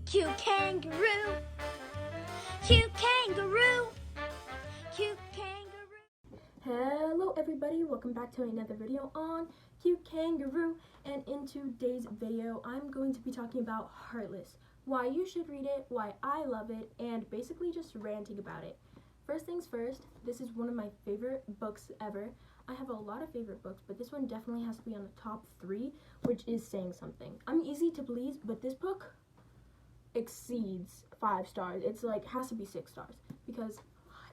Cute kangaroo, cute kangaroo, cute kangaroo. Hello everybody, welcome back to another video on Cute Kangaroo, and in today's video I'm going to be talking about Heartless, why you should read it, why I love it, and basically just ranting about it. First things first, this is one of my favorite books ever. I have a lot of favorite books, but this one definitely has to be on the top 3, which is saying something. I'm easy to please, but this book exceeds 5 stars. It's like has to be 6 stars because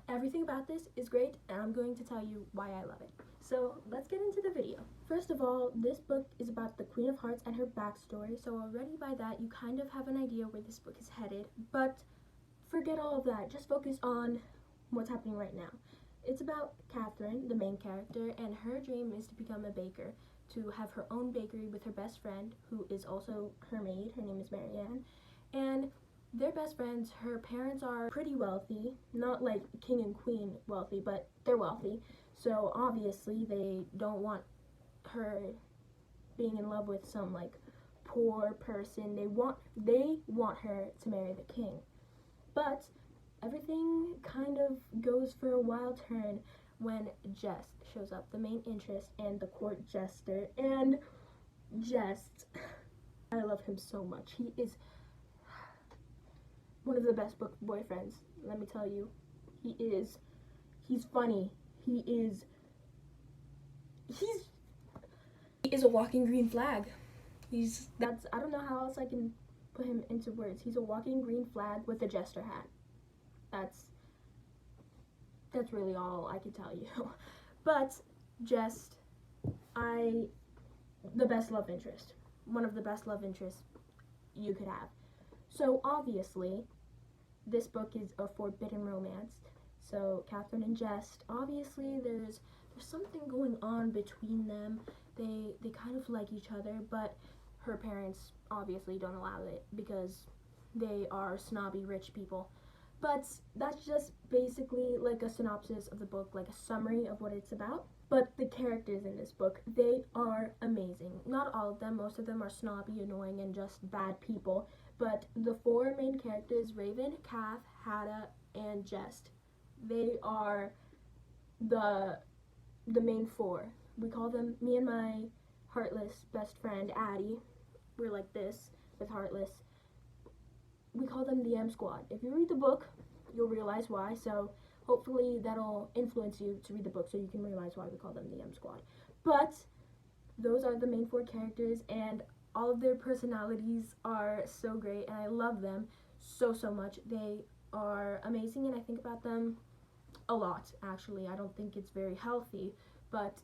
everything about this is great, and I'm going to tell you why I love it. So let's get into the video. First of all, this book is about the Queen of Hearts and her backstory, so already by that you kind of have an idea where this book is headed, but forget all of that. Just focus on what's happening right now. It's about Catherine, the main character, and her dream is to become a baker, to have her own bakery with her best friend, who is also her maid. Her name is Marianne. And they're best friends. Her parents are pretty wealthy, not like king and queen wealthy, but they're wealthy. So obviously they don't want her being in love with some like poor person. They want her to marry the king. But everything kind of goes for a wild turn when Jest shows up, the main interest and the court jester. And Jest, I love him so much. He is one of the best book boyfriends, let me tell you. He's funny. He is a walking green flag. I don't know how else I can put him into words. He's a walking green flag with a jester hat. That's really all I can tell you. But Jest, the best love interest. One of the best love interests you could have. So obviously, this book is a forbidden romance. So Catherine and Jest, obviously there's something going on between them. They kind of like each other, but her parents obviously don't allow it because they are snobby rich people. But that's just basically like a synopsis of the book, like a summary of what it's about. But the characters in this book, they are amazing. Not all of them, most of them are snobby, annoying, and just bad people. But the 4 main characters, Raven, Kath, Hada, and Jest, they are the main 4. We call them, me and my Heartless best friend, Addie, we're like this with Heartless. We call them the M Squad. If you read the book, you'll realize why, so hopefully that'll influence you to read the book so you can realize why we call them the M Squad. But those are the main 4 characters, and all of their personalities are so great, and I love them so much. They are amazing, and I think about them a lot, actually. I don't think it's very healthy, but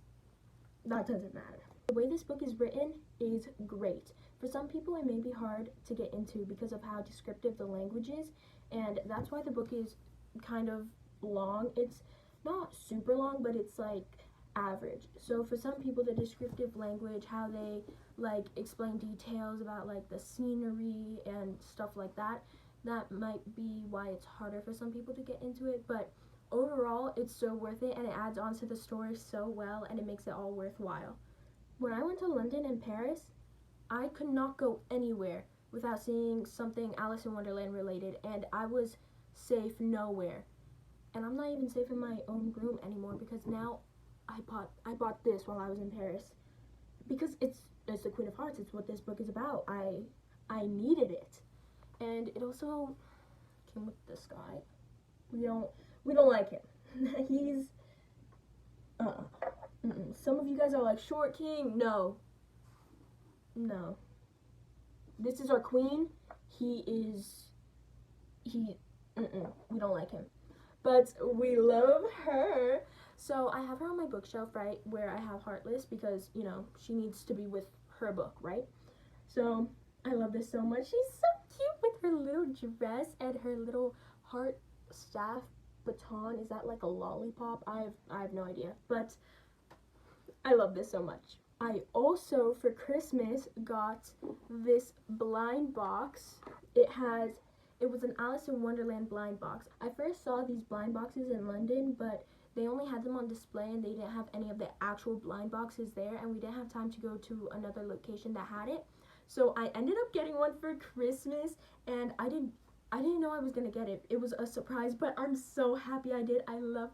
that doesn't matter. The way this book is written is great. For some people, it may be hard to get into because of how descriptive the language is, and that's why the book is kind of long. It's not super long, but it's like average. So for some people, the descriptive language, how they like explain details about like the scenery and stuff like that, that might be why it's harder for some people to get into it. But overall, it's so worth it, and it adds on to the story so well, and it makes it all worthwhile. When I went to London and Paris, I could not go anywhere without seeing something Alice in Wonderland related, and I was safe nowhere. And I'm not even safe in my own room anymore because now I bought this while I was in Paris because it's the Queen of Hearts. It's what this book is about. I needed it, and it also came with this guy. We don't like him. He's some of you guys are like, short king. No. This is our queen. We don't like him, but we love her. So I have her on my bookshelf right where I have Heartless because, you know, she needs to be with her book, right? So I love this so much. She's so cute with her little dress and her little heart staff baton. Is that like a lollipop? I have no idea, but I love this so much. I also, for Christmas, got this blind box. It was an Alice in Wonderland blind box. I first saw these blind boxes in London, but they only had them on display and they didn't have any of the actual blind boxes there, and we didn't have time to go to another location that had it. So I ended up getting one for Christmas, and I didn't know I was gonna get it. It was a surprise, but I'm so happy I did. I love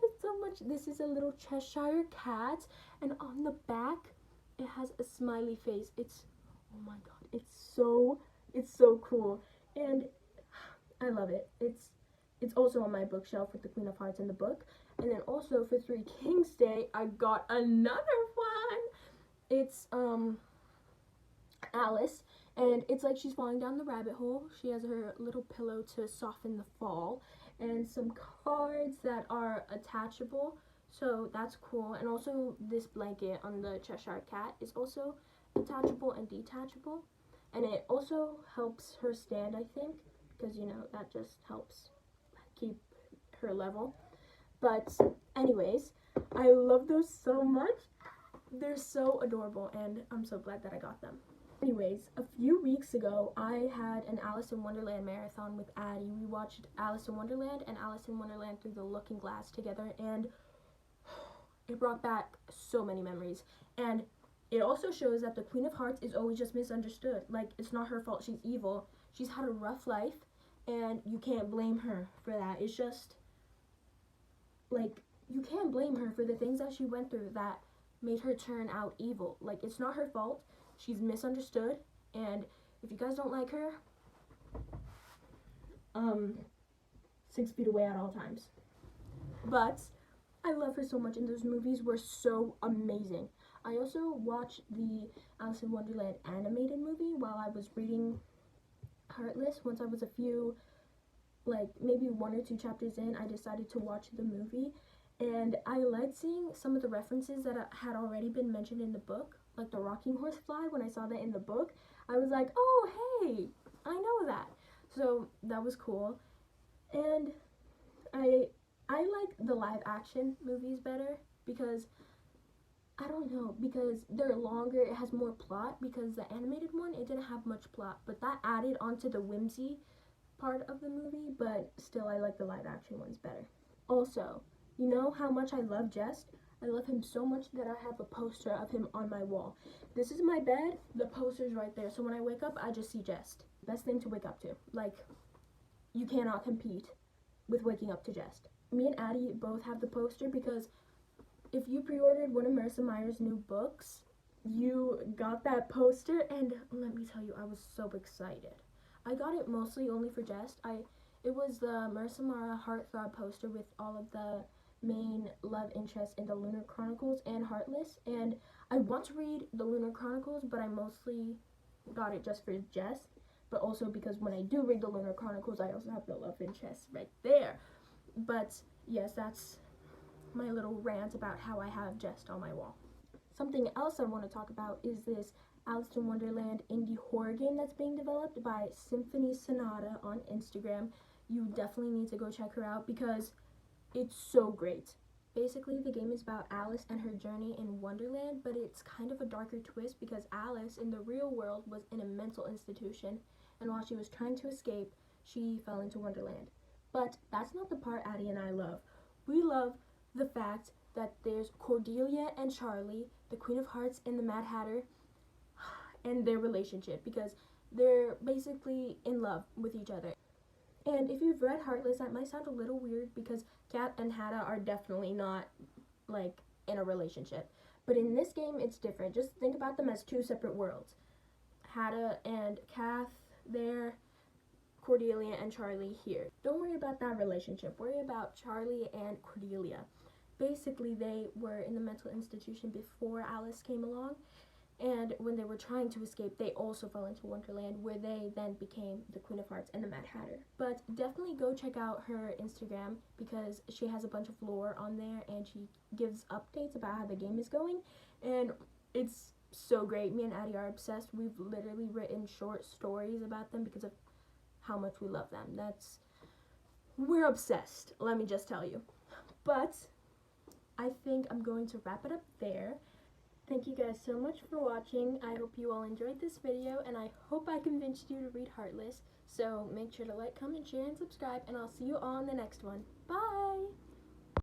it so much. This is a little Cheshire cat, and on the back it has a smiley face. It's, oh my god, it's so cool, and I love it. It's also on my bookshelf with the Queen of Hearts in the book. And then also for Three Kings Day, I got another one. It's Alice, and it's like she's falling down the rabbit hole. She has her little pillow to soften the fall, and some cards that are attachable, so that's cool. And also this blanket on the Cheshire Cat is also attachable and detachable, and it also helps her stand, I think, because you know that just helps keep her level. But anyways, I love those so much. They're so adorable, and I'm so glad that I got them. Anyways, a few weeks ago, I had an Alice in Wonderland marathon with Addie. We watched Alice in Wonderland and Alice in Wonderland Through the Looking Glass together, and it brought back so many memories. And it also shows that the Queen of Hearts is always just misunderstood. Like, it's not her fault she's evil. She's had a rough life, and you can't blame her for that. It's just, like, you can't blame her for the things that she went through that made her turn out evil. Like, it's not her fault. She's misunderstood, and if you guys don't like her, 6 feet away at all times. But I love her so much, and those movies were so amazing. I also watched the Alice in Wonderland animated movie while I was reading Heartless. Once I was a few, like maybe 1 or 2 chapters in, I decided to watch the movie, and I liked seeing some of the references that had already been mentioned in the book, like the rocking horse fly. When I saw that in the book, I was like, oh hey, I know that. So that was cool. And I like the live action movies better because I don't know, because they're longer, it has more plot, because the animated one, it didn't have much plot, but that added onto the whimsy part of the movie. But still, I like the live action ones better. Also, you know how much I love Jest? I love him so much that I have a poster of him on my wall. This is my bed, the poster's right there, so when I wake up, I just see Jest. Best thing to wake up to. Like, you cannot compete with waking up to Jest. Me and Addie both have the poster because if you pre-ordered one of Marissa Meyer's new books, you got that poster, and let me tell you, I was so excited. I got it mostly only for Jest. It was the Marissa Meyer Heartthrob poster with all of the main love interest in the Lunar Chronicles and Heartless, and I want to read the Lunar Chronicles, but I mostly got it just for Jess, but also because when I do read the Lunar Chronicles, I also have the love interest right there. But yes, that's my little rant about how I have Jess on my wall. Something else I want to talk about is this Alice in Wonderland indie horror game that's being developed by Symphony Sonata on Instagram. You definitely need to go check her out because it's so great. Basically, the game is about Alice and her journey in Wonderland, but it's kind of a darker twist because Alice in the real world was in a mental institution, and while she was trying to escape, she fell into Wonderland. But that's not the part Addie and I love. We love the fact that there's Cordelia and Charlie, the Queen of Hearts and the Mad Hatter, and their relationship, because they're basically in love with each other. And if you've read Heartless, that might sound a little weird because Kat and Hannah are definitely not, like, in a relationship. But in this game, it's different. Just think about them as 2 separate worlds. Hannah and Kath there, Cordelia and Charlie here. Don't worry about that relationship. Worry about Charlie and Cordelia. Basically, they were in the mental institution before Alice came along, and when they were trying to escape, they also fell into Wonderland, where they then became the Queen of Hearts and the Mad Hatter. But definitely go check out her Instagram because she has a bunch of lore on there, and she gives updates about how the game is going, and it's so great. Me and Addie are obsessed. We've literally written short stories about them because of how much we love them. We're obsessed, let me just tell you. But I think I'm going to wrap it up there. Thank you guys so much for watching. I hope you all enjoyed this video, and I hope I convinced you to read Heartless. So make sure to like, comment, share, and subscribe, and I'll see you all in the next one. Bye!